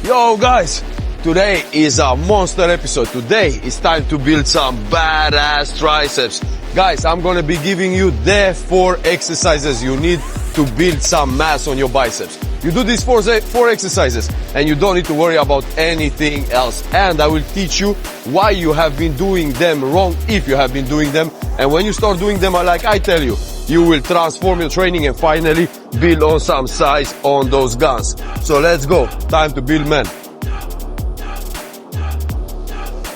Yo guys, today is a monster episode. Today it's time to build some badass triceps. Guys, I'm gonna be giving you the 4 exercises you need to build some mass on your biceps. You do these 4 exercises and you don't need to worry about anything else. And I will teach you why you have been doing them wrong, if you have been doing them. And when you start doing them like I tell you, you will transform your training and finally build on some size on those guns. So let's go. Time to build men.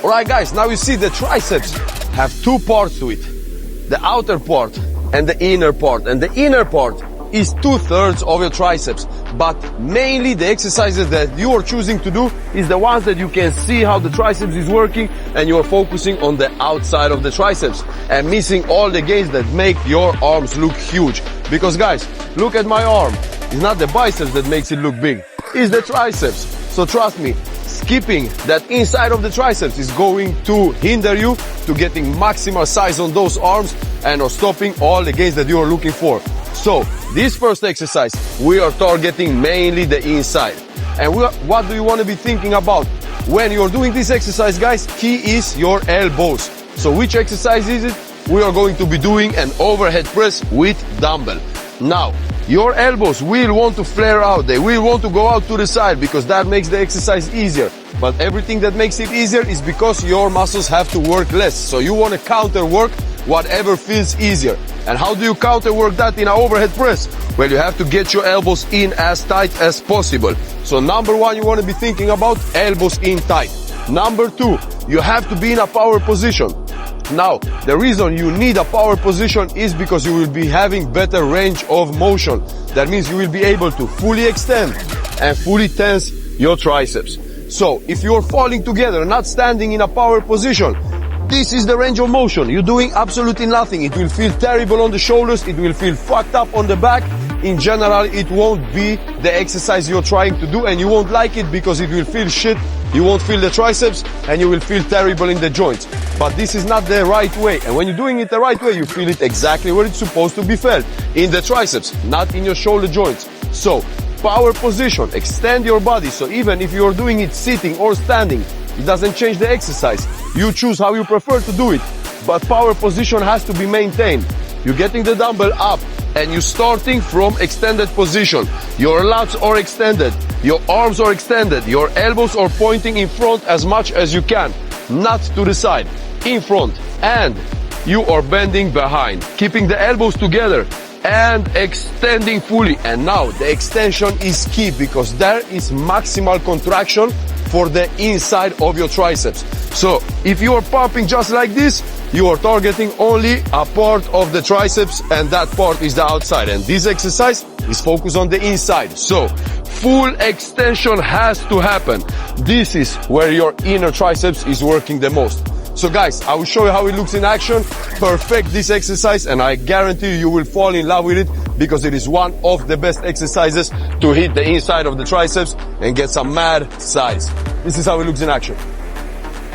Alright guys, now you see the triceps have 2 parts to it. The outer part and the inner part. And the inner part is 2/3 of your triceps. But mainly the exercises that you are choosing to do is the ones that you can see how the triceps is working, and you are focusing on the outside of the triceps and missing all the gains that make your arms look huge. Because guys, look at my arm. It's not the biceps that makes it look big. It's the triceps. So trust me, skipping that inside of the triceps is going to hinder you to getting maximal size on those arms and or stopping all the gains that you are looking for. So this first exercise, we are targeting mainly the inside. And what do you want to be thinking about when you're doing this exercise, guys? Key is your elbows. So which exercise is it? We are going to be doing an overhead press with dumbbell. Now, your elbows will want to flare out. They will want to go out to the side because that makes the exercise easier. But everything that makes it easier is because your muscles have to work less. So you want to counter work whatever feels easier. And how do you counter work that in an overhead press? Well, you have to get your elbows in as tight as possible. So number 1, you want to be thinking about elbows in tight. Number 2, you have to be in a power position. Now, the reason you need a power position is because you will be having better range of motion. That means you will be able to fully extend and fully tense your triceps. So, if you're falling together, not standing in a power position, this is the range of motion. You're doing absolutely nothing. It will feel terrible on the shoulders. It will feel fucked up on the back. In general, it won't be the exercise you're trying to do, and you won't like it because it will feel shit. You won't feel the triceps and you will feel terrible in the joints. But this is not the right way. And when you're doing it the right way, you feel it exactly where it's supposed to be felt. In the triceps, not in your shoulder joints. So, power position, extend your body. So even if you're doing it sitting or standing, it doesn't change the exercise. You choose how you prefer to do it. But power position has to be maintained. You're getting the dumbbell up and you're starting from extended position. Your lats are extended. Your arms are extended. Your elbows are pointing in front as much as you can. Not to the side. In front. And you are bending behind. Keeping the elbows together and extending fully. And now the extension is key because there is maximal contraction for the inside of your triceps. So if you are pumping just like this, you are targeting only a part of the triceps and that part is the outside. And this exercise is focused on the inside. So full extension has to happen. This is where your inner triceps is working the most. So guys, I will show you how it looks in action. Perfect this exercise and I guarantee you will fall in love with it because it is one of the best exercises to hit the inside of the triceps and get some mad size. This is how it looks in action.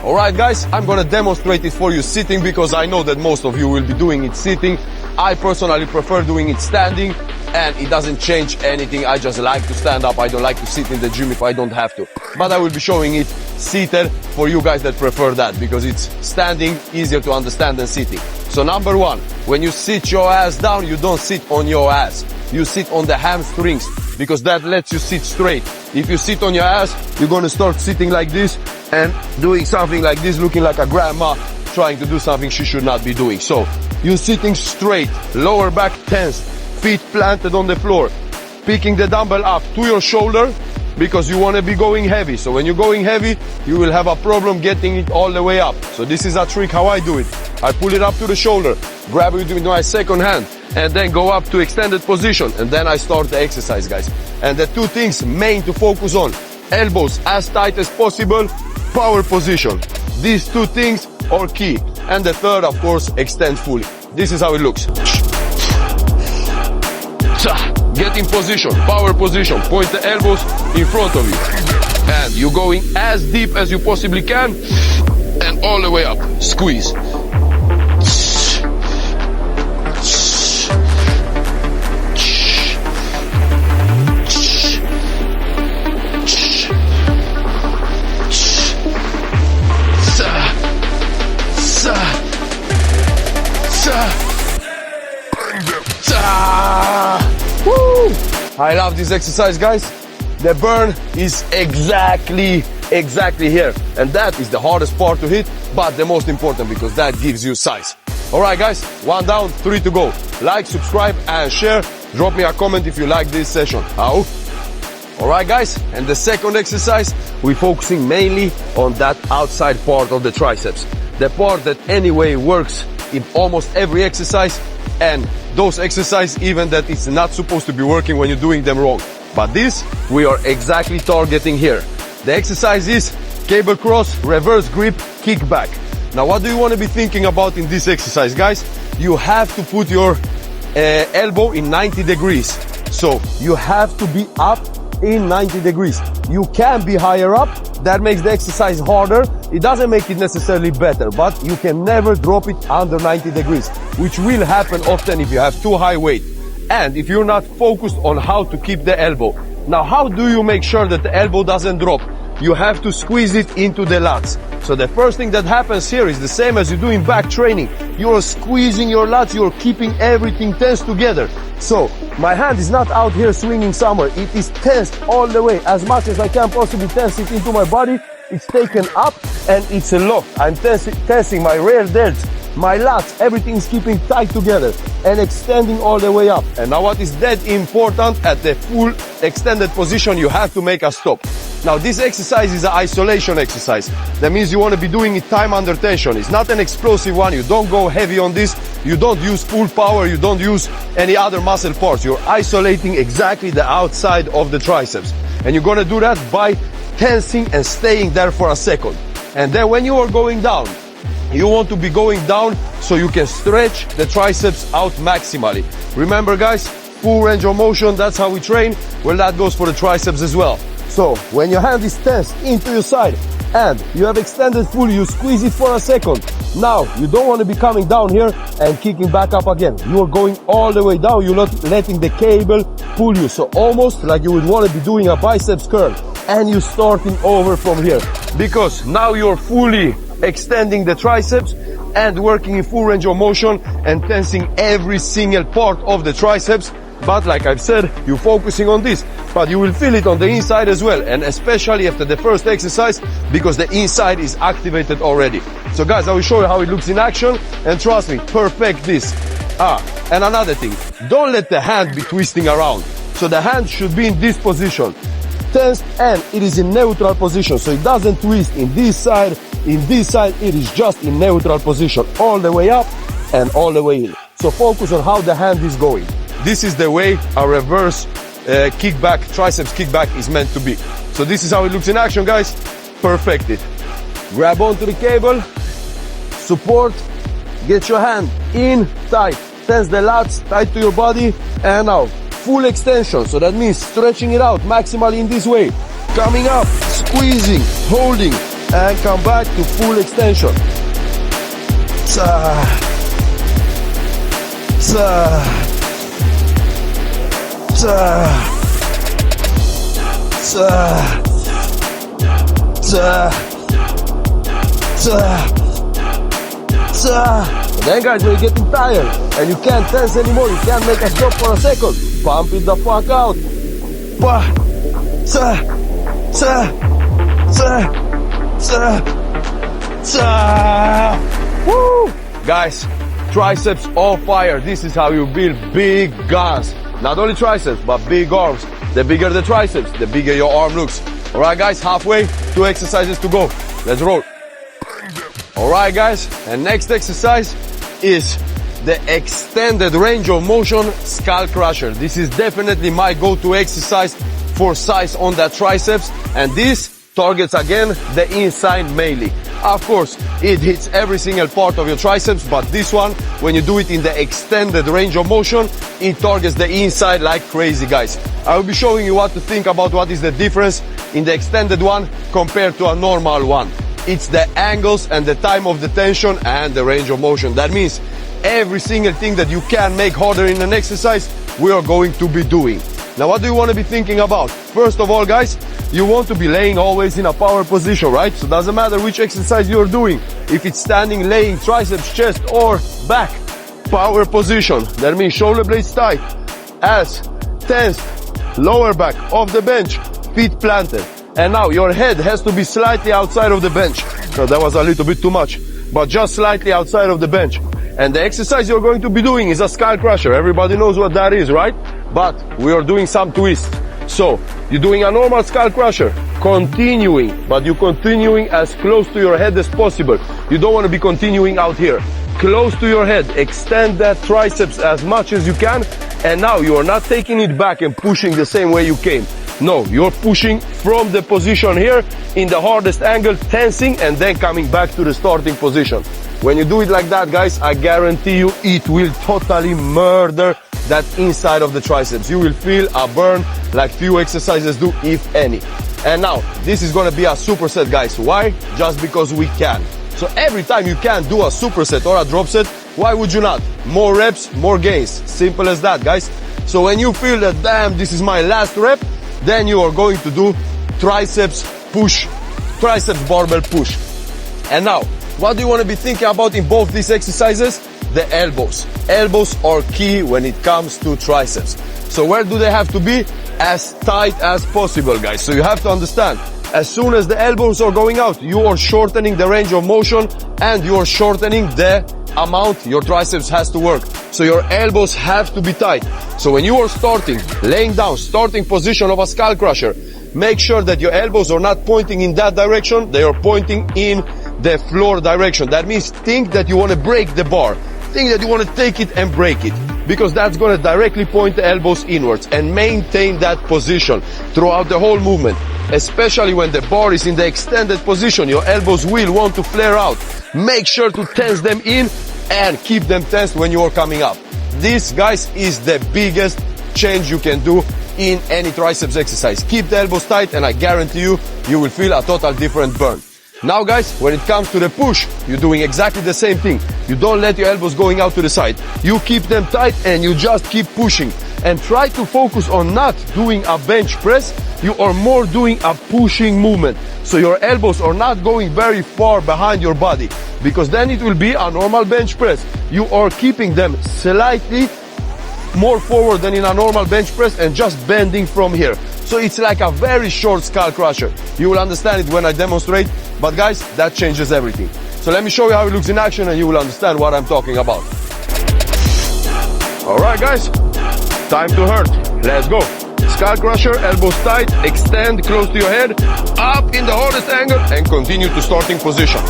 Alright guys, I'm gonna demonstrate it for you sitting because I know that most of you will be doing it sitting. I personally prefer doing it standing and it doesn't change anything. I just like to stand up. I don't like to sit in the gym if I don't have to. But I will be showing it seated for you guys that prefer that because it's standing easier to understand than sitting. So number 1, when you sit your ass down, you don't sit on your ass. You sit on the hamstrings because that lets you sit straight. If you sit on your ass, you're gonna start sitting like this and doing something like this, looking like a grandma trying to do something she should not be doing. So you're sitting straight, lower back tensed, feet planted on the floor, picking the dumbbell up to your shoulder because you want to be going heavy. So when you're going heavy, you will have a problem getting it all the way up. So this is a trick how I do it. I pull it up to the shoulder, grab it with my second hand, and then go up to extended position. And then I start the exercise, guys. And the 2 things main to focus on, elbows as tight as possible, power position. These 2 things are key. And the third, of course, extend fully. This is how it looks. Get in position, power position, point the elbows in front of you. And you're going as deep as you possibly can and all the way up. Squeeze. Woo! I love this exercise, guys. The burn is exactly here. And that is the hardest part to hit, but the most important because that gives you size. Alright guys, 1 down, 3 to go. Like, subscribe and share. Drop me a comment if you like this session. How? Alright guys, and the second exercise, we're focusing mainly on that outside part of the triceps. The part that anyway works in almost every exercise, and those exercises even that it's not supposed to be working when you're doing them wrong. But this, we are exactly targeting here. The exercise is cable cross, reverse grip, kickback. Now what do you want to be thinking about in this exercise, guys? You have to put your elbow in 90 degrees. So you have to be up in 90 degrees. You can be higher up. That makes the exercise harder. It doesn't make it necessarily better, but you can never drop it under 90 degrees, which will happen often if you have too high weight and if you're not focused on how to keep the elbow. Now, how do you make sure that the elbow doesn't drop? You have to squeeze it into the lats. So the first thing that happens here is the same as you do in back training. You're squeezing your lats, you're keeping everything tense together. So my hand is not out here swinging somewhere. It is tensed all the way, as much as I can possibly tense it into my body. It's taken up and it's a lock. I'm tensing my rear delts, my lats, everything's keeping tight together and extending all the way up. And now what is that important, at the full extended position, you have to make a stop. Now this exercise is an isolation exercise. That means you want to be doing it time under tension. It's not an explosive one. You don't go heavy on this. You don't use full power. You don't use any other muscle parts. You're isolating exactly the outside of the triceps. And you're going to do that by tensing and staying there for a second. And then when you are going down, you want to be going down so you can stretch the triceps out maximally. Remember guys, full range of motion, that's how we train. Well, that goes for the triceps as well. So when your hand is tensed into your side and you have extended fully, you squeeze it for a second. Now you don't want to be coming down here and kicking back up again. You are going all the way down. You're not letting the cable pull you. So almost like you would want to be doing a biceps curl, and you're starting over from here, because now you're fully extending the triceps and working in full range of motion and tensing every single part of the triceps. But like I've said, you're focusing on this, but you will feel it on the inside as well, and especially after the first exercise, because the inside is activated already. So guys, I will show you how it looks in action, and trust me, perfect this. And another thing, don't let the hand be twisting around. So the hand should be in this position, tensed, and it is in neutral position, so it doesn't twist in this side, it is just in neutral position, all the way up and all the way in. So focus on how the hand is going. This is the way a reverse kickback, triceps kickback is meant to be. So this is how it looks in action, guys. Perfect it. Grab onto the cable, support, get your hand in tight, tense the lats tight to your body, and now full extension. So that means stretching it out maximally in this way. Coming up, squeezing, holding, and come back to full extension. Then guys, when you're getting tired and you can't tense anymore, you can't make a stop for a second, pump it the fuck out. Woo! Guys, triceps on fire. This is how you build big guns. Not only triceps, but big arms. The bigger the triceps, the bigger your arm looks. Alright guys, halfway, 2 exercises to go. Let's roll. Alright guys, and next exercise is the extended range of motion skull crusher. This is definitely my go-to exercise for size on that triceps, and this targets again the inside mainly. Of course, it hits every single part of your triceps, but this one, when you do it in the extended range of motion, it targets the inside like crazy, guys. I will be showing you what to think about what is the difference in the extended one compared to a normal one. It's the angles and the time of the tension and the range of motion. That means every single thing that you can make harder in an exercise, we are going to be doing. Now, what do you want to be thinking about? First of all, guys, you want to be laying always in a power position, right? So it doesn't matter which exercise you're doing. If it's standing, laying, triceps, chest, or back, power position. That means shoulder blades tight, ass tensed, lower back off the bench, feet planted. And now your head has to be slightly outside of the bench. So that was a little bit too much, but just slightly outside of the bench. And the exercise you're going to be doing is a skull crusher. Everybody knows what that is, right? But we are doing some twists. So you're doing a normal skull crusher, continuing, but you're continuing as close to your head as possible. You don't want to be continuing out here. Close to your head, extend that triceps as much as you can. And now you are not taking it back and pushing the same way you came. No, you're pushing from the position here in the hardest angle, tensing, and then coming back to the starting position. When you do it like that, guys, I guarantee you it will totally murder that inside of the triceps. You will feel a burn like few exercises do, if any. And now, this is gonna be a superset, guys. Why? Just because we can. So every time you can do a superset or a drop set, why would you not? More reps, more gains. Simple as that, guys. So when you feel that, damn, this is my last rep, then you are going to do triceps push, triceps barbell push. And now, what do you want to be thinking about in both these exercises? The elbows. Elbows are key when it comes to triceps. So where do they have to be? As tight as possible, guys. So you have to understand, as soon as the elbows are going out, you are shortening the range of motion and you are shortening the amount your triceps has to work. So your elbows have to be tight. So when you are starting, laying down, starting position of a skull crusher, make sure that your elbows are not pointing in that direction, they are pointing in the floor direction. That means think that you want to break the bar. Think that you want to take it and break it, because that's going to directly point the elbows inwards, and maintain that position throughout the whole movement. Especially when the bar is in the extended position, your elbows will want to flare out. Make sure to tense them in and keep them tensed when you are coming up. This, guys, is the biggest change you can do in any triceps exercise. Keep the elbows tight and I guarantee you, you will feel a total different burn. Now, guys, when it comes to the push, you're doing exactly the same thing. You don't let your elbows going out to the side. You keep them tight and you just keep pushing. And try to focus on not doing a bench press. You are more doing a pushing movement. So your elbows are not going very far behind your body, because then it will be a normal bench press. You are keeping them slightly more forward than in a normal bench press and just bending from here. So it's like a very short skull crusher. You will understand it when I demonstrate, but guys, that changes everything. So let me show you how it looks in action and you will understand what I'm talking about. Alright, guys, time to hurt. Let's go. Skull crusher, elbows tight, extend close to your head, up in the hardest angle, and continue to starting position.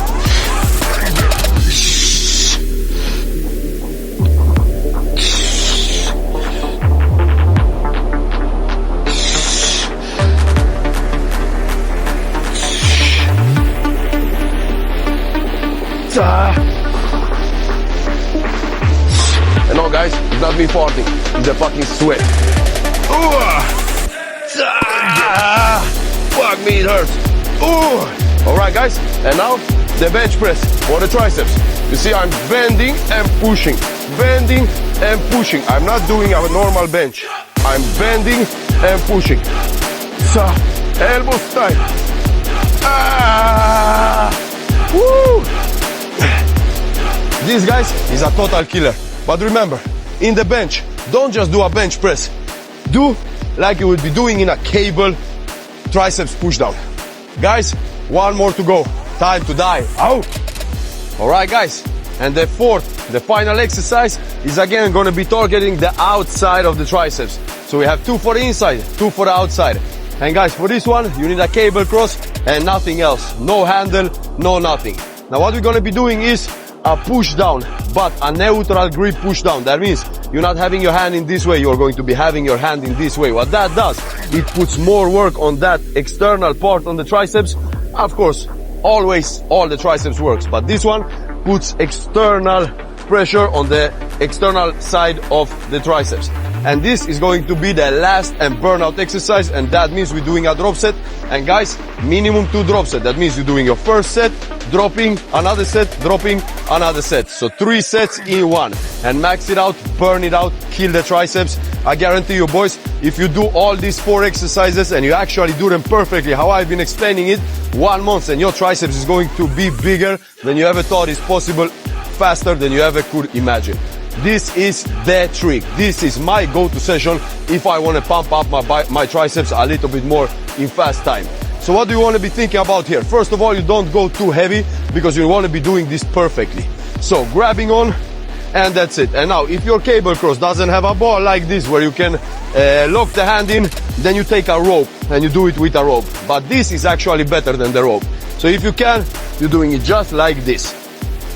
And no, guys, it's not me farting, it's a fucking sweat. Fuck me, it hurts. Alright, guys, and now the bench press for the triceps. You see, I'm bending and pushing, bending and pushing. I'm not doing a normal bench. I'm bending and pushing. So, elbows tight. Woo! This, guys, is a total killer. But remember, in the bench, don't just do a bench press. Do like you would be doing in a cable triceps pushdown. Guys, one more to go. Time to die. Ow! Alright, guys. And the fourth, the final exercise is again going to be targeting the outside of the triceps. So we have 2 for the inside, 2 for the outside. And guys, for this one, you need a cable cross and nothing else. No handle, no nothing. Now what we're going to be doing is a push down, but a neutral grip push down. That means you're not having your hand in this way, you're going to be having your hand in this way. What that does, it puts more work on that external part on the triceps. Of course, always all the triceps works, but this one puts external pressure on the external side of the triceps. And this is going to be the last and burnout exercise, and that means we're doing a drop set. And guys, minimum 2 drop set. That means you're doing your first set, dropping another set, dropping another set. So 3 sets in one, and max it out, burn it out, kill the triceps. I guarantee you, boys, if you do all these 4 exercises and you actually do them perfectly, how I've been explaining it, 1 month and your triceps is going to be bigger than you ever thought is possible, faster than you ever could imagine. this is the trick. This is my go-to session if I want to pump up my triceps a little bit more in fast time. So what do you want to be thinking about here? First of all, you don't go too heavy because you want to be doing this perfectly. So grabbing on, and that's it. And now if your cable cross doesn't have a ball like this where you can lock the hand in, then you take a rope and you do it with a rope. But this is actually better than the rope. So if you can, you're doing it just like this.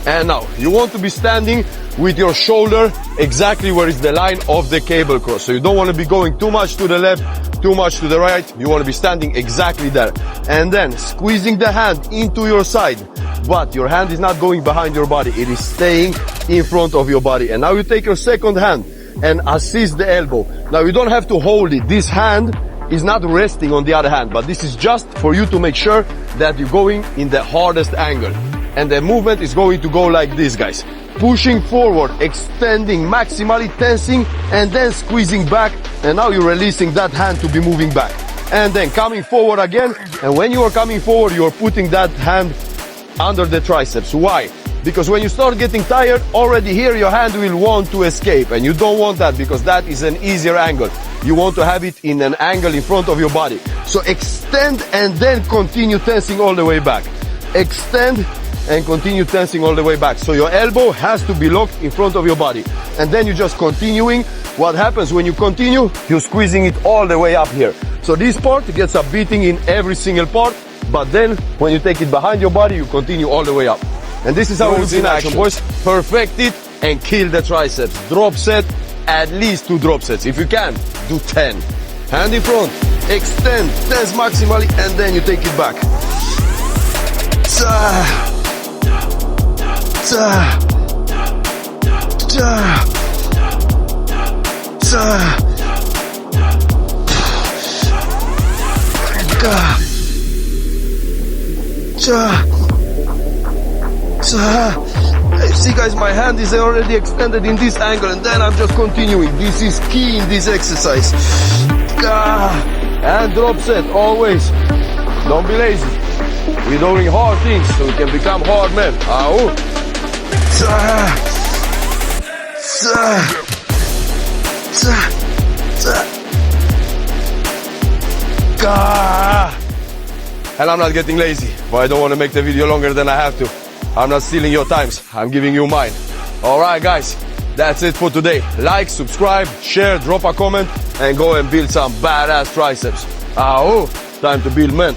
And now you want to be standing with your shoulder exactly where is the line of the cable cross. So you don't want to be going too much to the left, too much to the right. You want to be standing exactly there. And then squeezing the hand into your side. But your hand is not going behind your body. It is staying in front of your body. And now you take your second hand and assist the elbow. Now you don't have to hold it. This hand is not resting on the other hand, but this is just for you to make sure that you're going in the hardest angle. And the movement is going to go like this, guys. Pushing forward, extending, maximally tensing, and then squeezing back. And now you're releasing that hand to be moving back. And then coming forward again. And when you are coming forward, you are putting that hand under the triceps. Why? Because when you start getting tired, already here your hand will want to escape. And you don't want that because that is an easier angle. You want to have it in an angle in front of your body. So extend and then continue tensing all the way back. Extend and continue tensing all the way back. So your elbow has to be locked in front of your body. And then you're just continuing. What happens when you continue? You're squeezing it all the way up here. So this part gets a beating in every single part. But then when you take it behind your body, you continue all the way up. And this is how it looks in action, boys. Perfect it and kill the triceps. Drop set, at least 2 drop sets. If you can, do 10. Hand in front, extend, tense maximally, and then you take it back. See guys, my hand is already extended in this angle and then I'm just continuing. This is key in this exercise. And drop set, always. Don't be lazy. We're doing hard things so we can become hard men. And I'm not getting lazy, but I don't want to make the video longer than I have to. I'm not stealing your times, I'm giving you mine. Alright guys, that's it for today. Like, subscribe, share, drop a comment, and go and build some badass triceps. Time to build men.